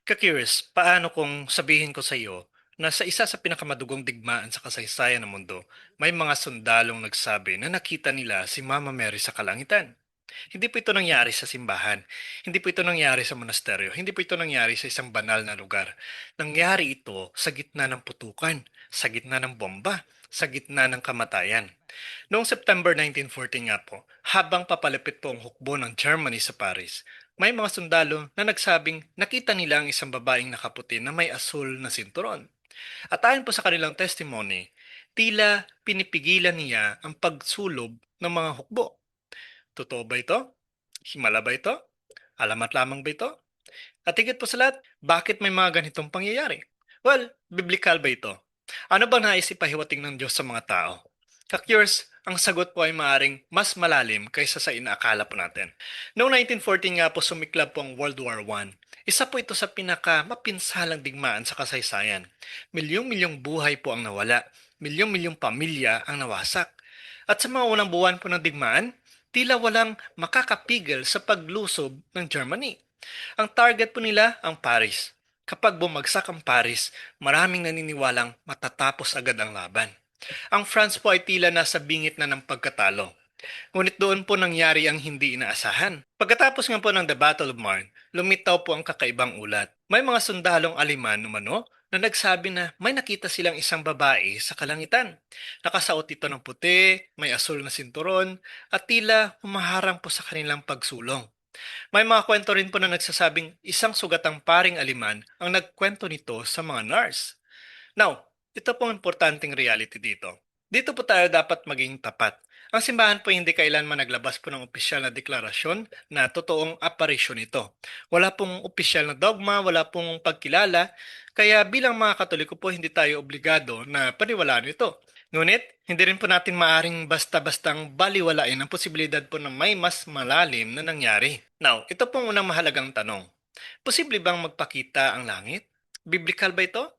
Ka-curious, paano kung sabihin ko sa iyo na sa isa sa pinakamadugong digmaan sa kasaysayan ng mundo, may mga sundalong nagsabi na nakita nila si Mama Mary sa kalangitan? Hindi po ito nangyari sa simbahan. Hindi po ito nangyari sa monasteryo. Hindi po ito nangyari sa isang banal na lugar. Nangyari ito sa gitna ng putukan, sa gitna ng bomba, sa gitna ng kamatayan. Noong September 1914 nga po, habang papalapit po ang hukbo ng Germany sa Paris, may mga sundalo na nagsabing nakita nila ang isang babaeng nakaputi na may asul na sinturon. At ayon po sa kanilang testimony, tila pinipigilan niya ang pagsulob ng mga hukbo. Totoo ba ito? Himala ba ito? Alamat lamang ba ito? At higit po sa lahat, bakit may mga ganitong pangyayari? Well, biblical ba ito? Ano bang nais ipahiwatig ng Diyos sa mga tao? Ka-curious, ang sagot po ay maaring mas malalim kaysa sa inaakala po natin. Noong 1914 nga po sumiklab po ang World War I. Isa po ito sa pinaka-mapinsalang digmaan sa kasaysayan. Milyong-milyong buhay po ang nawala. Milyong-milyong pamilya ang nawasak. At sa mga unang buwan po ng digmaan, tila walang makakapigil sa paglusob ng Germany. Ang target po nila ang Paris. Kapag bumagsak ang Paris, maraming naniniwalang matatapos agad ang laban. Ang France po ay tila nasa bingit na ng pagkatalo. Ngunit doon po nangyari ang hindi inaasahan. Pagkatapos nga po ng The Battle of Marne, lumitaw po ang kakaibang ulat. May mga sundalong Aleman umano na nagsabi na may nakita silang isang babae sa kalangitan. Nakasuot ito ng puti, may asul na sinturon, at tila humaharang po sa kanilang pagsulong. May mga kwento rin po na nagsasabing isang sugatang paring Aliman ang nagkwento nito sa mga nurse. Now, ito pong importanteng reality dito. Dito po tayo dapat maging tapat. Ang simbahan po hindi kailanman naglabas po ng opisyal na deklarasyon na totoong aparisyon ito. Wala pong opisyal na dogma, wala pong pagkilala, kaya bilang mga Katoliko po hindi tayo obligado na paniwalaan ito. Ngunit, hindi rin po natin maaring basta-bastang baliwalain ang posibilidad po na may mas malalim na nangyari. Now, ito pong unang mahalagang tanong. Posible bang magpakita ang langit? Biblical ba ito?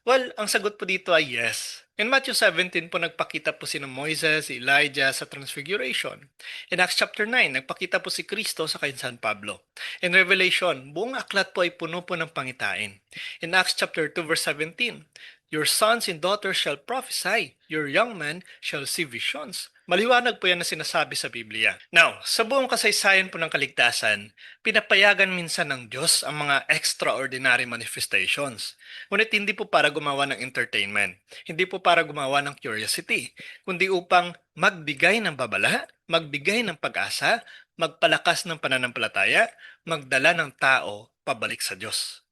Well, ang sagot po dito ay yes. In Matthew 17 po nagpakita po si Moises, si Elijah sa Transfiguration. In Acts chapter 9, nagpakita po si Kristo sa kay San Pablo. In Revelation, buong aklat po ay puno po ng pangitain. In Acts chapter 2 verse 17, your sons and daughters shall prophesy, your young men shall see visions. Maliwanag po yan na sinasabi sa Biblia. Now, sa buong kasaysayan po ng kaligtasan, pinapayagan minsan ng Diyos ang mga extraordinary manifestations. Ngunit hindi po para gumawa ng entertainment, hindi po para gumawa ng curiosity, kundi upang magbigay ng babala, magbigay ng pag-asa, magpalakas ng pananampalataya, magdala ng tao pabalik sa Diyos.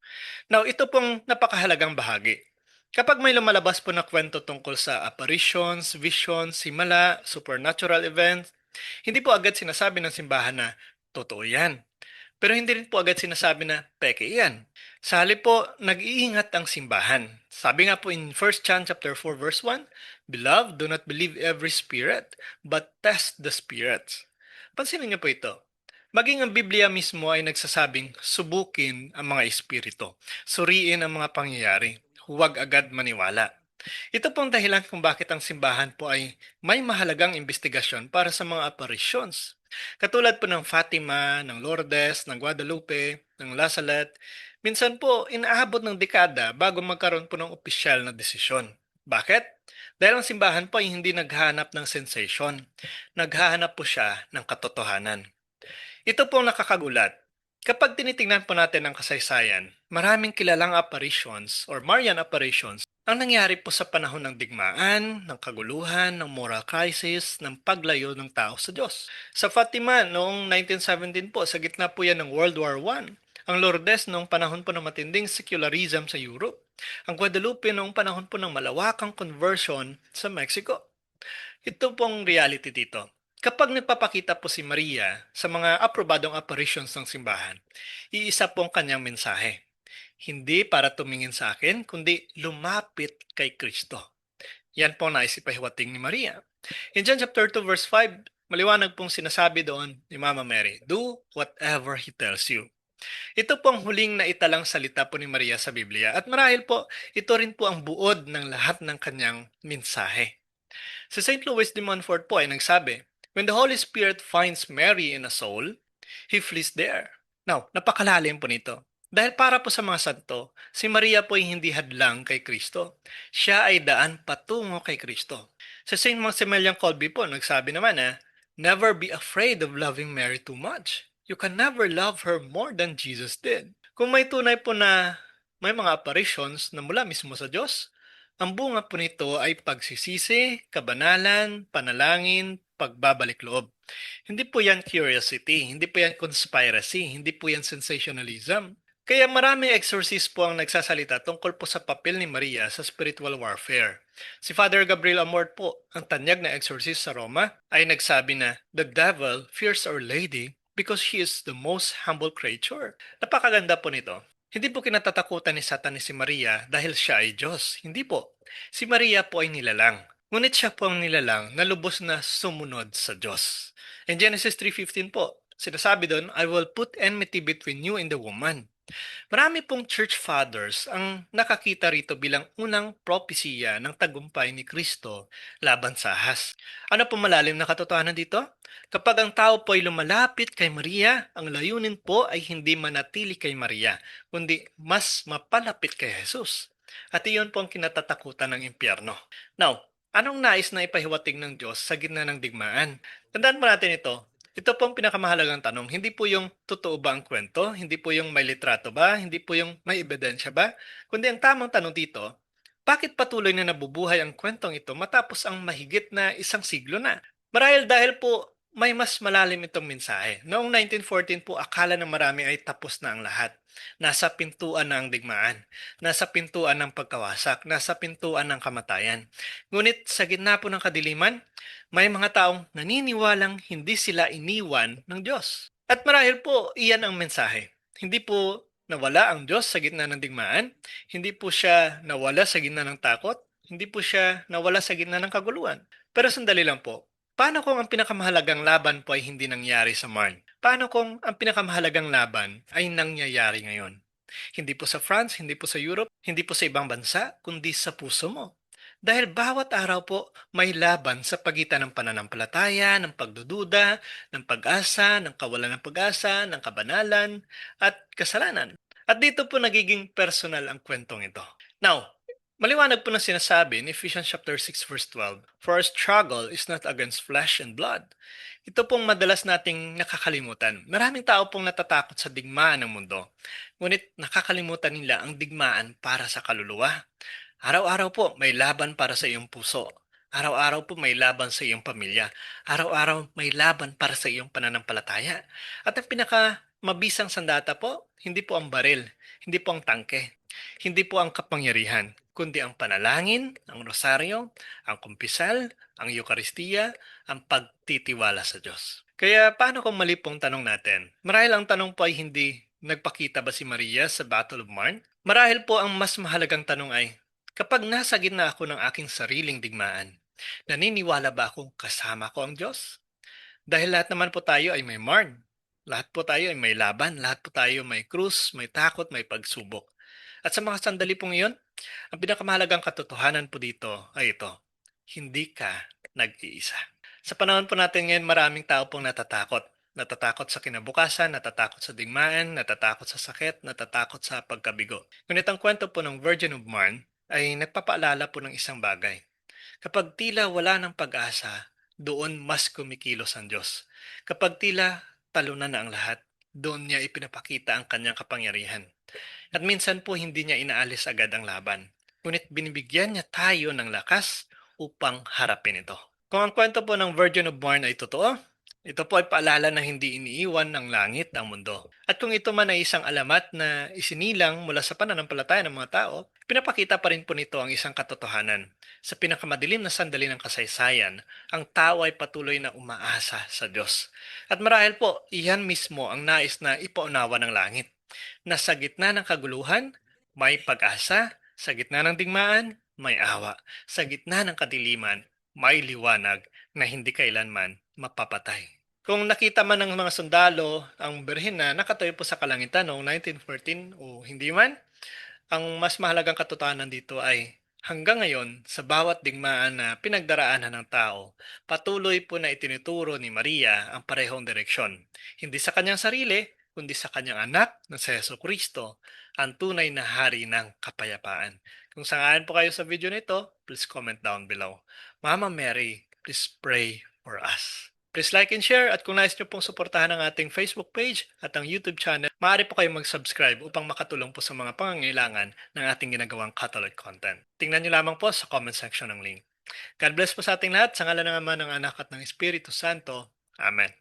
Now, ito pong napakahalagang bahagi. Kapag may lumalabas po na kwento tungkol sa apparitions, visions, himala, supernatural events, hindi po agad sinasabi ng simbahan na totoo yan. Pero hindi rin po agad sinasabi na peke yan. Sa halip po, nag-iingat ang simbahan. Sabi nga po in 1 John chapter 4 verse 1, Beloved, do not believe every spirit, but test the spirits. Pansinin niyo po ito. Maging ang Biblia mismo ay nagsasabing subukin ang mga espiritu. Suriin ang mga pangyayari. Huwag agad maniwala. Ito pong dahilan kung bakit ang simbahan po ay may mahalagang investigasyon para sa mga apparitions. Katulad po ng Fatima, ng Lourdes, ng Guadalupe, ng La Salette, minsan po inaabot ng dekada bago magkaroon po ng opisyal na desisyon. Bakit? Dahil ang simbahan po ay hindi naghahanap ng sensation. Naghahanap po siya ng katotohanan. Ito po ang nakakagulat. Kapag tinitingnan po natin ang kasaysayan, maraming kilalang apparitions or Marian apparitions ang nangyari po sa panahon ng digmaan, ng kaguluhan, ng moral crisis, ng paglayo ng tao sa Diyos. Sa Fatima noong 1917 po, sa gitna po yan ng World War I. Ang Lourdes noong panahon po ng matinding secularism sa Europe. Ang Guadalupe noong panahon po ng malawakang conversion sa Mexico. Ito pong reality dito. Kapag nagpapakita po si Maria sa mga aprobadong apparitions ng simbahan, iisa po ang kanyang mensahe. Hindi para tumingin sa akin, kundi lumapit kay Kristo. Yan po ang naisipahiwating ni Maria. In John chapter 2 verse 5, maliwanag pong sinasabi doon ni Mama Mary, do whatever He tells you. Ito po ang huling na italang salita po ni Maria sa Biblia at marahil po ito rin po ang buod ng lahat ng kanyang mensahe. Si St. Louis de Montfort po ay nagsabi, when the Holy Spirit finds Mary in a soul, He flees there. Now, napakalalim po nito. Dahil para po sa mga santo, si Maria po ay hindi hadlang kay Kristo. Siya ay daan patungo kay Kristo. Sa St. Maximilian Kolbe po, nagsabi naman na, "Never be afraid of loving Mary too much. You can never love her more than Jesus did." Kung may tunay po na may mga apparitions na mula mismo sa Diyos, ang bunga po nito ay pagsisisi, kabanalan, panalangin, pagbabalik loob. Hindi po yan curiosity, hindi po yan conspiracy, hindi po yan sensationalism. Kaya maraming exorcist po ang nagsasalita tungkol po sa papel ni Maria sa spiritual warfare. Si Father Gabriel Amort po, ang tanyag na exorcist sa Roma, ay nagsabi na, "The devil fears Our Lady because she is the most humble creature." Napakaganda po nito. Hindi po kinatatakutan ni Satan ni si Maria dahil siya ay Diyos. Hindi po. Si Maria po ay nilalang. Ngunit siya po ang nilalang na lubos na sumunod sa Diyos. In Genesis 3:15 po, sinasabi doon, "I will put enmity between you and the woman." Marami pong church fathers ang nakakita rito bilang unang propesiya ng tagumpay ni Kristo laban sa ahas. Ano po malalim na katotohanan dito? Kapag ang tao po ay lumalapit kay Maria, ang layunin po ay hindi manatili kay Maria, kundi mas mapalapit kay Jesus. At iyon po ang kinatatakutan ng impyerno. Now, anong nais na ipahiwatig ng Diyos sa gitna ng digmaan? Tandaan po natin ito. Ito po ang pinakamahalagang tanong. Hindi po yung totoo ba ang kwento, hindi po yung may litrato ba, hindi po yung may ebidensya ba, kundi ang tamang tanong dito, bakit patuloy na nabubuhay ang kwentong ito matapos ang mahigit na isang siglo na? Marahil dahil po may mas malalim itong mensahe. Noong 1914 po, akala ng marami ay tapos na ang lahat. Nasa pintuan na ang digmaan. Nasa pintuan ng pagkawasak. Nasa pintuan ng kamatayan. Ngunit sa gitna po ng kadiliman, may mga taong naniniwalang hindi sila iniwan ng Diyos. At marahil po, iyan ang mensahe. Hindi po nawala ang Diyos sa gitna ng digmaan. Hindi po siya nawala sa gitna ng takot. Hindi po siya nawala sa gitna ng kaguluhan. Pero sandali lang po. Paano kung ang pinakamahalagang laban po ay hindi nangyari sa Marne? Paano kung ang pinakamahalagang laban ay nangyayari ngayon? Hindi po sa France, hindi po sa Europe, hindi po sa ibang bansa, kundi sa puso mo. Dahil bawat araw po may laban sa pagitan ng pananampalataya, ng pagdududa, ng pag-asa, ng kawalan ng pag-asa, ng kabanalan, at kasalanan. At dito po nagiging personal ang kwentong ito. Now, maliwanag po na sinasabi in Ephesians chapter 6 verse 12, "For our struggle is not against flesh and blood." Ito pong madalas nating nakakalimutan. Maraming tao pong natatakot sa digmaan ng mundo. Ngunit nakakalimutan nila ang digmaan para sa kaluluwa. Araw-araw po may laban para sa iyong puso. Araw-araw po may laban sa iyong pamilya. Araw-araw may laban para sa iyong pananampalataya. At ang pinaka mabisang sandata po, hindi po ang baril, hindi po ang tangke, hindi po ang kapangyarihan, kundi ang panalangin, ang rosaryo, ang kumpisal, ang Eukaristiya, ang pagtitiwala sa Diyos. Kaya paano kung mali pong tanong natin? Marahil ang tanong po ay hindi, nagpakita ba si Maria sa Battle of Marne? Marahil po ang mas mahalagang tanong ay, kapag nasa gitna ako ng aking sariling digmaan, naniniwala ba akong kasama ko ang Diyos? Dahil lahat naman po tayo ay may Marne. Lahat po tayo ay may laban. Lahat po tayo may krus, may takot, may pagsubok. At sa mga sandali pong iyon, ang pinakamahalagang katotohanan po dito ay ito. Hindi ka nag-iisa. Sa panahon po natin ngayon, maraming tao pong natatakot. Natatakot sa kinabukasan, natatakot sa digmaan, natatakot sa sakit, natatakot sa pagkabigo. Ngunit ang kwento po ng Virgin of Marne ay nagpapaalala po ng isang bagay. Kapag tila wala ng pag-asa, doon mas kumikilos ang Diyos. Kapag tila talunan na ang lahat, doon niya ipinapakita ang kanyang kapangyarihan. At minsan po hindi niya inaalis agad ang laban. Ngunit binibigyan niya tayo ng lakas upang harapin ito. Kung ang kwento po ng Virgin of Marne ay totoo, ito po ay paalala na hindi iniiwan ng langit ang mundo. At kung ito man ay isang alamat na isinilang mula sa pananampalataya ng mga tao, pinapakita pa rin po nito ang isang katotohanan. Sa pinakamadilim na sandali ng kasaysayan, ang tao ay patuloy na umaasa sa Diyos. At marahil po, iyan mismo ang nais na ipaunawa ng langit. Na sa gitna ng kaguluhan, may pag-asa, sa gitna ng digmaan, may awa, sa gitna ng kadiliman, may liwanag na hindi kailanman mapapatay. Kung nakita man ng mga sundalo ang birhen na nakatayo po sa kalangitan noong 1914 o hindi man, ang mas mahalagang katotohanan dito ay hanggang ngayon sa bawat digmaan na pinagdaraanan ng tao, patuloy po na itinuturo ni Maria ang parehong direksyon. Hindi sa kanyang sarili, kundi sa kanyang anak na si Hesus Kristo, ang tunay na hari ng kapayapaan. Kung sangayon po kayo sa video nito, please comment down below. Mama Mary, please pray for us. Please like and share at kung nais nyo pong suportahan ang ating Facebook page at ang YouTube channel, maaari po kayong mag-subscribe upang makatulong po sa mga pangangailangan ng ating ginagawang Catholic content. Tingnan nyo lamang po sa comment section ng link. God bless po sa ating lahat sa ngalan ng Ama, ng Anak at ng Espiritu Santo. Amen.